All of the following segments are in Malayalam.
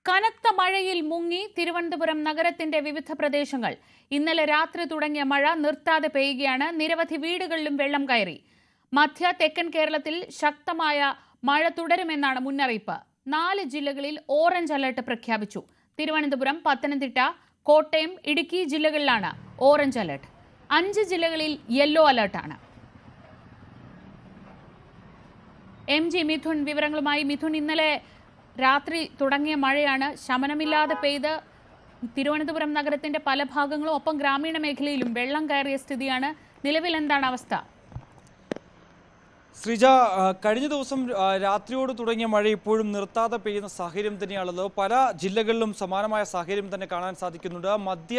കനത്ത മഴയിൽ മുങ്ങി തിരുവനന്തപുരം നഗരത്തിന്റെ വിവിധ പ്രദേശങ്ങൾ. ഇന്നലെ രാത്രി തുടങ്ങിയ മഴ നിർത്താതെ പെയ്യുകയാണ്. നിരവധി വീടുകളിലും വെള്ളം കയറി. മധ്യ തെക്കൻ കേരളത്തിൽ ശക്തമായ മഴ തുടരുമെന്നാണ് മുന്നറിയിപ്പ്. 4 ജില്ലകളിൽ ഓറഞ്ച് അലർട്ട് പ്രഖ്യാപിച്ചു. തിരുവനന്തപുരം, പത്തനംതിട്ട, കോട്ടയം, ഇടുക്കി ജില്ലകളിലാണ് ഓറഞ്ച് അലർട്ട്. 5 ജില്ലകളിൽ യെല്ലോ അലർട്ടാണ്. MG മിഥുൻ വിവരങ്ങളുമായി. മിഥുൻ, ഇന്നലെ രാത്രി തുടങ്ങിയ മഴയാണ് ശമനമില്ലാതെ പെയ്ത് തിരുവനന്തപുരം നഗരത്തിന്റെ പല ഭാഗങ്ങളും ഒപ്പം ഗ്രാമീണ മേഖലയിലും വെള്ളം കയറിയ സ്ഥിതിയാണ്. നിലവിൽ എന്താണ് അവസ്ഥ? ശ്രീജ, കഴിഞ്ഞ ദിവസം രാത്രിയോട് തുടങ്ങിയ മഴ ഇപ്പോഴും നിർത്താതെ പെയ്യുന്ന സാഹചര്യം തന്നെയാണുള്ളത്. പല ജില്ലകളിലും സമാനമായ സാഹചര്യം തന്നെ കാണാൻ സാധിക്കുന്നുണ്ട്. മധ്യ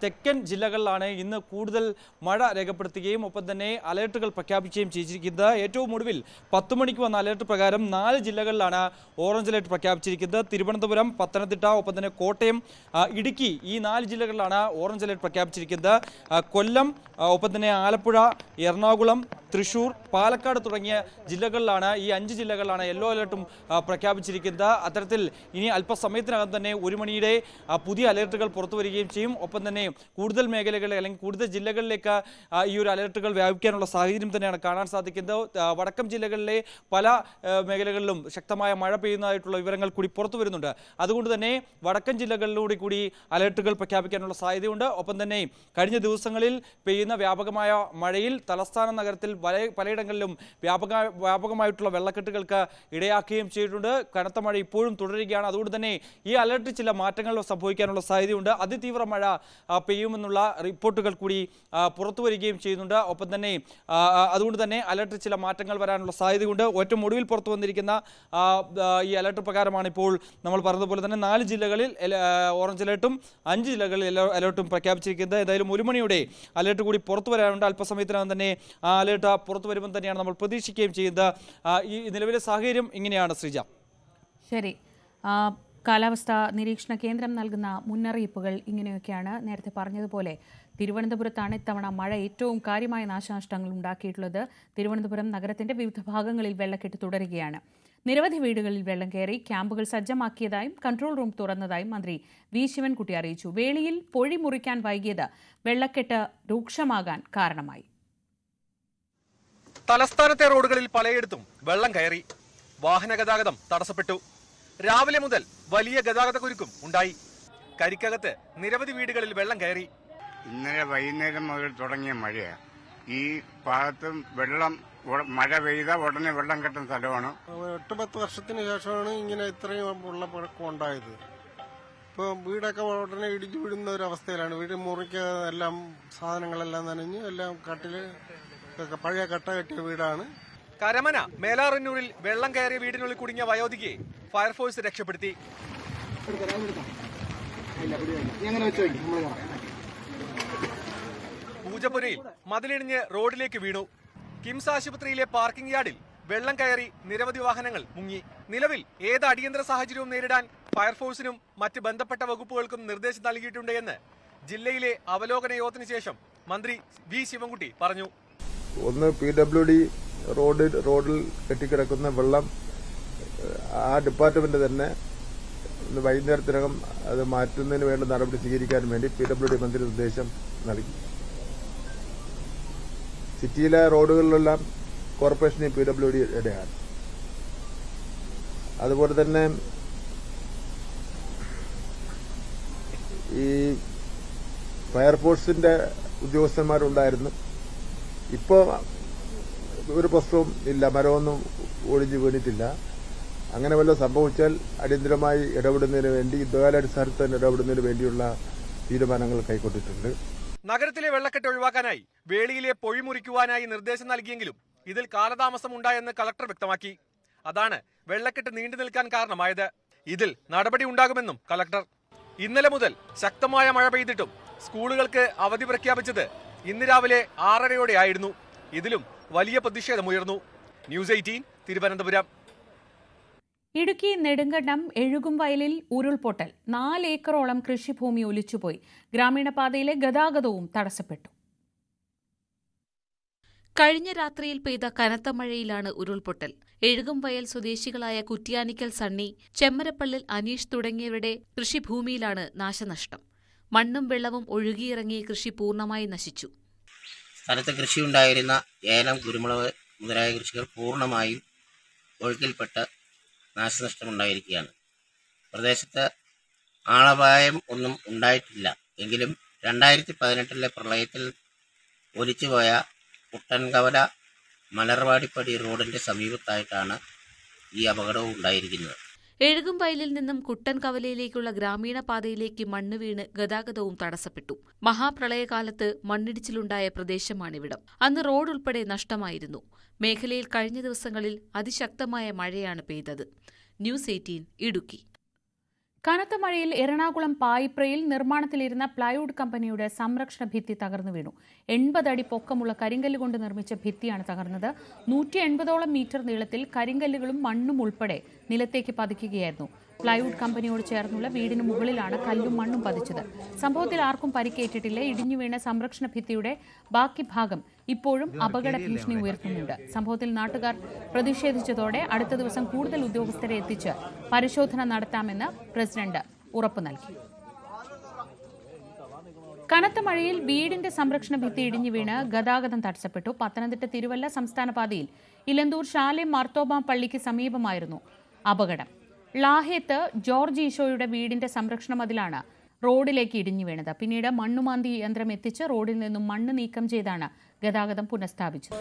തെക്കൻ ജില്ലകളിലാണ് ഇന്ന് കൂടുതൽ മഴ രേഖപ്പെടുത്തുകയും ഒപ്പം തന്നെ അലേർട്ടുകൾ പ്രഖ്യാപിക്കുകയും ചെയ്തിരിക്കുന്നത്. ഏറ്റവും ഒടുവിൽ 10 മണിക്ക് വന്ന അലേർട്ട് പ്രകാരം 4 ജില്ലകളിലാണ് ഓറഞ്ച് അലേർട്ട് പ്രഖ്യാപിച്ചിരിക്കുന്നത്. തിരുവനന്തപുരം, പത്തനംതിട്ട, ഒപ്പം തന്നെ കോട്ടയം, ഇടുക്കി, ഈ 4 ജില്ലകളിലാണ് ഓറഞ്ച് അലേർട്ട് പ്രഖ്യാപിച്ചിരിക്കുന്നത്. കൊല്ലം, ഒപ്പം തന്നെ ആലപ്പുഴ, എറണാകുളം, തൃശൂർ, പാലക്കാട് തുടങ്ങിയ ജില്ലകളിലാണ്, ഈ 5 ജില്ലകളിലാണ് യെല്ലോ അലേർട്ടും പ്രഖ്യാപിച്ചിരിക്കുന്നത്. അത്തരത്തിൽ ഇനി അല്പസമയത്തിനകം തന്നെ 1 മണിയുടെ പുതിയ അലേർട്ടുകൾ പുറത്തു വരികയും ചെയ്യും. ഒപ്പം തന്നെ കൂടുതൽ മേഖലകളിൽ അല്ലെങ്കിൽ കൂടുതൽ ജില്ലകളിലേക്ക് ഈ ഒരു അലേർട്ടുകൾ വ്യാപിക്കാനുള്ള സാഹചര്യം തന്നെയാണ് കാണാൻ സാധിക്കുന്നത്. വടക്കൻ ജില്ലകളിലെ പല മേഖലകളിലും ശക്തമായ മഴ പെയ്യുന്നതായിട്ടുള്ള വിവരങ്ങൾ കൂടി പുറത്തു വരുന്നുണ്ട്. അതുകൊണ്ട് തന്നെ വടക്കൻ ജില്ലകളിലൂടെ കൂടി അലേർട്ടുകൾ പ്രഖ്യാപിക്കാനുള്ള സാധ്യതയുണ്ട്. ഒപ്പം തന്നെ കഴിഞ്ഞ ദിവസങ്ങളിൽ പെയ്യുന്ന വ്യാപകമായ മഴയിൽ തലസ്ഥാന നഗരത്തിൽ പലയിടങ്ങളിലും വ്യാപകമായിട്ടുള്ള വെള്ളക്കെട്ടുകൾക്ക് ഇടയാക്കുകയും ചെയ്തിട്ടുണ്ട്. കനത്ത മഴ ഇപ്പോഴും തുടരുകയാണ്. അതുകൊണ്ട് തന്നെ ഈ അലർട്ട് ചില മാറ്റങ്ങൾ സംഭവിക്കാനുള്ള സാധ്യതയുണ്ട്. അതിതീവ്ര മഴ പെയ്യുമെന്നുള്ള റിപ്പോർട്ടുകൾ കൂടി പുറത്തു വരികയും ചെയ്യുന്നുണ്ട്. ഒപ്പം തന്നെ അതുകൊണ്ട് തന്നെ അലർട്ട് ചില മാറ്റങ്ങൾ വരാനുള്ള സാധ്യതയുണ്ട്. ഏറ്റവും ഒടുവിൽ പുറത്തു വന്നിരിക്കുന്ന ഈ അലർട്ട് പ്രകാരമാണ് ഇപ്പോൾ നമ്മൾ പറഞ്ഞതുപോലെ തന്നെ 4 ജില്ലകളിൽ ഓറഞ്ച് അലർട്ടും 5 ജില്ലകളിൽ യെല്ലോ അലർട്ടും പ്രഖ്യാപിച്ചിരിക്കുന്നത്. ഏതായാലും 1 മണിയുടെ അലർട്ട് കൂടി പുറത്തു വരാനുണ്ട്. അല്പസമയത്തിനകം തന്നെ ആ അലർട്ട് പുറത്തു വരുമ്പോൾ തന്നെയാണ് നമ്മൾ പ്രതീക്ഷിക്കുകയും ചെയ്യുന്നത്. ഈ നിലവിലെ സാഹചര്യം ഇങ്ങനെയാണ് ശ്രീജ. ശരി, കാലാവസ്ഥാ നിരീക്ഷണ കേന്ദ്രം നൽകുന്ന മുന്നറിയിപ്പുകൾ ഇങ്ങനെയൊക്കെയാണ്. നേരത്തെ പറഞ്ഞതുപോലെ തിരുവനന്തപുരത്താണ് ഇത്തവണ മഴ ഏറ്റവും കാര്യമായ നാശനഷ്ടങ്ങൾ ഉണ്ടാക്കിയിട്ടുള്ളത്. തിരുവനന്തപുരം നഗരത്തിന്റെ വിവിധ ഭാഗങ്ങളിൽ വെള്ളക്കെട്ട് തുടരുകയാണ്. നിരവധി വീടുകളിൽ വെള്ളം കയറി. ക്യാമ്പുകൾ സജ്ജമാക്കിയതായും കൺട്രോൾ റൂം തുറന്നതായും മന്ത്രി വി ശിവൻകുട്ടി അറിയിച്ചു. വേളിയിൽ പൊഴി മുറിക്കാൻ വൈകിയത് വെള്ളക്കെട്ട് രൂക്ഷമാകാൻ കാരണമായി. തലസ്ഥാനത്തെ റോഡുകളിൽ പലയിടത്തും വെള്ളം കയറി. വാഹന ഗതാഗതം തടസ്സപ്പെട്ടു. രാവിലെ മുതൽ വലിയ ഗതാഗത കുരുക്കും ഉണ്ടായി. കരിക്കകത്ത് നിരവധി വീടുകളിൽ വെള്ളം കയറി. ഇന്നലെ വൈകുന്നേരം മുതൽ തുടങ്ങിയ മഴയാണ്. ഈ ഭാഗത്തും വെള്ളം മഴ പെയ്ത ഉടനെ വെള്ളം കെട്ടുന്ന സ്ഥലമാണ്. 8-10 വർഷത്തിന് ശേഷമാണ് ഇങ്ങനെ ഇത്രയും വെള്ളപ്പൊക്കം ഉണ്ടായത്. ഇപ്പോൾ വീടൊക്കെ ഉടനെ ഇടിച്ചു വീഴുന്ന ഒരു അവസ്ഥയിലാണ്. വീട് മുറിക്കാതെ എല്ലാം സാധനങ്ങളെല്ലാം നനഞ്ഞ് എല്ലാം കട്ടില് പഴയ കട്ട കെട്ടിയ വീടാണ്. കരമന മേലാറന്നൂരിൽ വെള്ളം കയറിയ വീടിനുള്ളിൽ കുടുങ്ങിയ വയോധികയെ ഫയർഫോഴ്സ് രക്ഷപ്പെടുത്തി. പൂജപ്പുരയിൽ മതിലിടിഞ്ഞ് റോഡിലേക്ക് വീണു. കിംസ് ആശുപത്രിയിലെ പാർക്കിംഗ് യാർഡിൽ വെള്ളം കയറി നിരവധി വാഹനങ്ങൾ മുങ്ങി. നിലവിൽ ഏത് അടിയന്തര സാഹചര്യവും നേരിടാൻ ഫയർഫോഴ്സിനും മറ്റ് ബന്ധപ്പെട്ട വകുപ്പുകൾക്കും നിർദ്ദേശം നൽകിയിട്ടുണ്ട് എന്ന് ജില്ലയിലെ അവലോകന യോഗത്തിന് ശേഷം മന്ത്രി വി ശിവൻകുട്ടി പറഞ്ഞു. ഒന്ന് PWD റോഡിൽ കെട്ടിക്കിടക്കുന്ന വെള്ളം ആ ഡിപ്പാർട്ട്മെന്റ് തന്നെ വൈകുന്നേരത്തിനകം അത് മാറ്റുന്നതിന് വേണ്ട നടപടി സ്വീകരിക്കാൻ വേണ്ടി PWD മന്ത്രി നിർദ്ദേശം നൽകി. സിറ്റിയിലെ റോഡുകളിലെല്ലാം കോർപ്പറേഷൻ PWD ഇടയാണ്. അതുപോലെ തന്നെ ഈ ഫയർഫോഴ്സിന്റെ ഉദ്യോഗസ്ഥന്മാരുണ്ടായിരുന്നു. ഇപ്പോൾ ഒരു പ്രശ്നവും ഇല്ല, മരമൊന്നും ഒഴിഞ്ഞു വീണിട്ടില്ല. അങ്ങനെ വല്ല സംഭവിച്ചാൽ അടിയന്തരമായി ഇടപെടുന്നതിന് വേണ്ടി യുദ്ധകാലാടിസ്ഥാനത്തിൽ തന്നെ ഇടപെടുന്നതിന് വേണ്ടിയുള്ള തീരുമാനങ്ങൾ കൈക്കൊണ്ടിട്ടുണ്ട്. നഗരത്തിലെ വെള്ളക്കെട്ട് ഒഴിവാക്കാനായി വേളിയിലെ പൊഴി മുറിക്കുവാനായി നിർദ്ദേശം നൽകിയെങ്കിലും ഇതിൽ കാലതാമസം ഉണ്ടായെന്ന് കളക്ടർ വ്യക്തമാക്കി. അതാണ് വെള്ളക്കെട്ട് നീണ്ടു നിൽക്കാൻ കാരണമായത്. ഇതിൽ നടപടി ഉണ്ടാകുമെന്നും കളക്ടർ. ഇന്നലെ മുതൽ ശക്തമായ മഴ പെയ്തിട്ടും സ്കൂളുകൾക്ക് അവധി പ്രഖ്യാപിച്ചത് ഇന്ന് രാവിലെ 6:30 ഇതിലും വലിയ പ്രതിഷേധമുയർന്നു. ന്യൂസ് 18 തിരുവനന്തപുരം. ഇടുക്കി നെടുങ്കണ്ടം എഴുകുംവയലിൽ ഉരുൾപൊട്ടൽ. 4 ഏക്കറോളം കൃഷിഭൂമി ഒലിച്ചുപോയി. ഗ്രാമീണ പാതയിലെ ഗതാഗതവും തടസ്സപ്പെട്ടു. കഴിഞ്ഞ രാത്രിയിൽ പെയ്ത കനത്ത മഴയിലാണ് ഉരുൾപൊട്ടൽ. എഴുകുംവയൽ സ്വദേശികളായ കുറ്റിയാനിക്കൽ സണ്ണി, ചെമ്മരപ്പള്ളിൽ അനീഷ് തുടങ്ങിയവരുടെ കൃഷിഭൂമിയിലാണ് നാശനഷ്ടം. മണ്ണും വെള്ളവും ഒഴുകിയിറങ്ങി കൃഷി പൂർണ്ണമായി നശിച്ചു. സ്ഥലത്ത് കൃഷിയുണ്ടായിരുന്ന ഏലം, കുരുമുളക് മുതലായ കൃഷികൾ പൂർണ്ണമായും ഒഴുക്കിൽപ്പെട്ട് നാശനഷ്ടമുണ്ടായിരിക്കുകയാണ്. പ്രദേശത്ത് ആളപായം ഒന്നും ഉണ്ടായിട്ടില്ല. എങ്കിലും 2018 പ്രളയത്തിൽ ഒലിച്ചുപോയ കുട്ടൻകവല മലർവാടിപ്പടി റോഡിന്റെ സമീപത്തായിട്ടാണ് ഈ അപകടവും ഉണ്ടായിരിക്കുന്നത്. എഴുകുംവയലിൽ നിന്നും കുട്ടൻകവലയിലേക്കുള്ള ഗ്രാമീണ പാതയിലേക്ക് മണ്ണ് വീണ് ഗതാഗതവും തടസ്സപ്പെട്ടു. മഹാപ്രളയകാലത്ത് മണ്ണിടിച്ചിലുണ്ടായ പ്രദേശമാണിവിടം. അന്ന് റോഡ് ഉൾപ്പെടെ നഷ്ടമായിരുന്നു. മേഖലയിൽ കഴിഞ്ഞ ദിവസങ്ങളിൽ അതിശക്തമായ മഴയാണ് പെയ്തത്. ന്യൂസ് 18 ഇടുക്കി. കനത്ത മഴയിൽ എറണാകുളം പായിപ്രയിൽ നിർമ്മാണത്തിലിരുന്ന പ്ലൈവുഡ് കമ്പനിയുടെ സംരക്ഷണ ഭിത്തി തകർന്നു വീണു. 80 അടി പൊക്കമുള്ള കരിങ്കല്ല് കൊണ്ട് നിർമ്മിച്ച ഭിത്തിയാണ് തകർന്നത്. 180ഓളം മീറ്റർ നീളത്തിൽ കരിങ്കല്ലുകളും മണ്ണും ഉൾപ്പെടെ നിലത്തേക്ക് പതിക്കുകയായിരുന്നു. പ്ലൈവുഡ് കമ്പനിയോട് ചേർന്നുള്ള വീടിന് മുകളിലാണ് കല്ലും മണ്ണും പതിച്ചത്. സംഭവത്തിൽ ആർക്കും പരിക്കേറ്റിട്ടില്ല. ഇടിഞ്ഞു വീണ സംരക്ഷണ ഭിത്തിയുടെ ബാക്കി ഭാഗം ഇപ്പോഴും അപകട ഭീഷണി ഉയർത്തുന്നുണ്ട്. സംഭവത്തിൽ നാട്ടുകാർ പ്രതിഷേധിച്ചതോടെ അടുത്ത ദിവസം കൂടുതൽ ഉദ്യോഗസ്ഥരെ എത്തിച്ച് പരിശോധന നടത്താമെന്ന് പ്രസിഡന്റ് ഉറപ്പു നൽകി. കനത്ത മഴയിൽ വീടിന്റെ സംരക്ഷണ ഭിത്തി ഇടിഞ്ഞു വീണ് ഗതാഗതം തടസ്സപ്പെട്ടു. പത്തനംതിട്ട തിരുവല്ല സംസ്ഥാന പാതയിൽ ഇലന്തൂർ ശാലേം മാർത്തോബാം പള്ളിക്ക് സമീപമായിരുന്നു അപകടം. ലാഹേത്ത് ജോർജ് ഈശോയുടെ വീടിന്റെ സംരക്ഷണ മതിലാണ് റോഡിലേക്ക് ഇടിഞ്ഞു വീണത്. പിന്നീട് മണ്ണുമാന്തി യന്ത്രം എത്തിച്ച് റോഡിൽ നിന്നും മണ്ണ് നീക്കം ചെയ്താണ് ഗതാഗതം പുനഃസ്ഥാപിച്ചത്.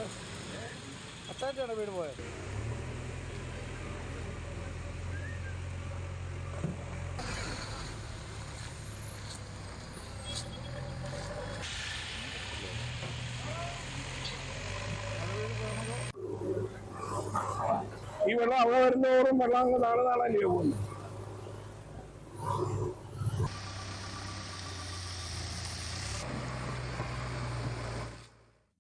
ഈ വെള്ളം അവിടെ വരുന്നതോറും വെള്ളം നാളെ പോകുന്നു.